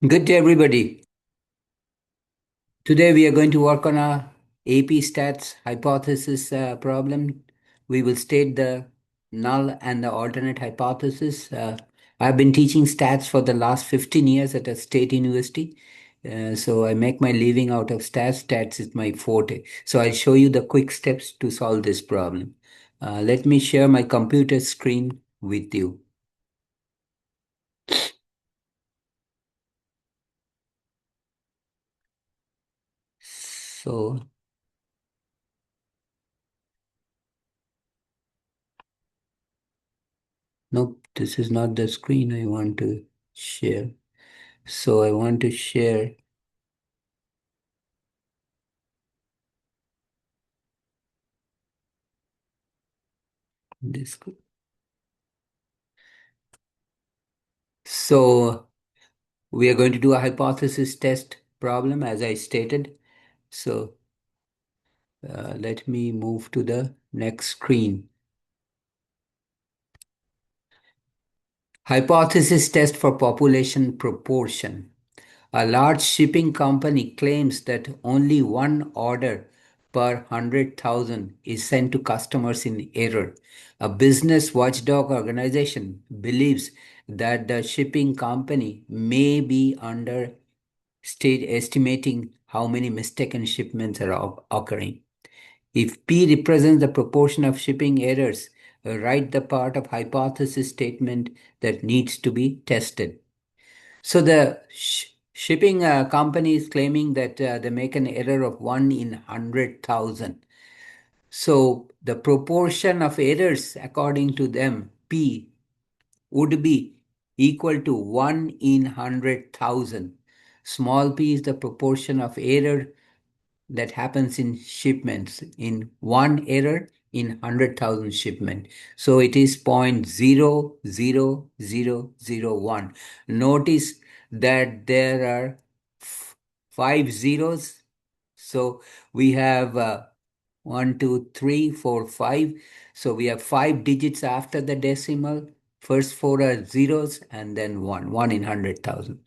Good day, everybody. Today we are going to work on a AP stats hypothesis problem. We will state the null and the alternate hypothesis. I've been teaching stats for the last 15 years at a state university. So I make my living out of stats. Stats is my forte. So I'll show you the quick steps to solve this problem. Let me share my computer screen with you. So nope, this is not the screen I want to share. So I want to share this. So we are going to do a hypothesis test problem as I stated. So let me move to the next screen. Hypothesis test for population proportion. A large shipping company claims that only one order per 100,000 is sent to customers in error. A business watchdog organization believes that the shipping company may be estimating how many mistaken shipments are occurring. If P represents the proportion of shipping errors, write the part of hypothesis statement that needs to be tested. So the shipping company is claiming that they make an error of 1 in 100,000. So the proportion of errors, according to them, P, would be equal to 1 in 100,000. Small p is the proportion of error that happens in shipments, in one error in 100,000 shipment. So it is 0.00001. Notice that there are five zeros. So we have 1, 2, 3, 4, 5. So we have 5 digits after the decimal. First four are zeros and then 1 in 100,000.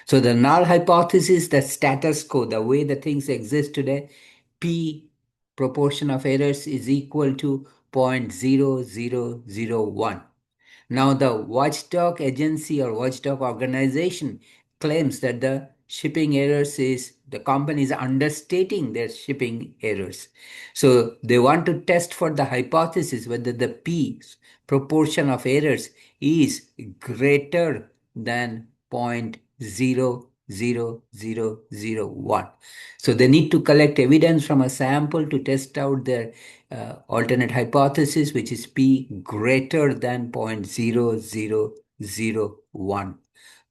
So the null hypothesis, the status quo, the way the things exist today, P proportion of errors is equal to 0.0001. Now, the watchdog agency or watchdog organization claims that the shipping errors is the company is understating their shipping errors. So they want to test for the hypothesis whether the P proportion of errors is greater than 0.00001. So they need to collect evidence from a sample to test out their alternate hypothesis, which is P greater than 0.0001.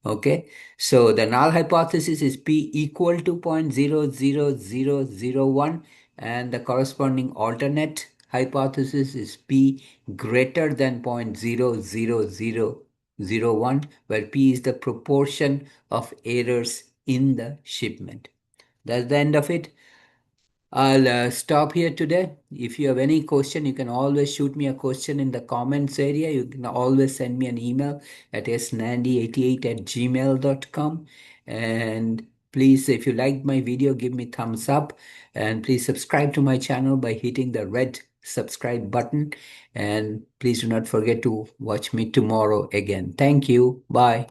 Okay, so the null hypothesis is P equal to 0.00001, and the corresponding alternate hypothesis is P greater than 0.00001, where P is the proportion of errors in the shipment. That's the end of it. I'll stop here today. If you have any question, you can always shoot me a question in the comments area. You can always send me an email at snandy88@gmail.com. And please, if you liked my video, give me thumbs up. And please subscribe to my channel by hitting the red subscribe button. And please do not forget to watch me tomorrow again. Thank you. Bye.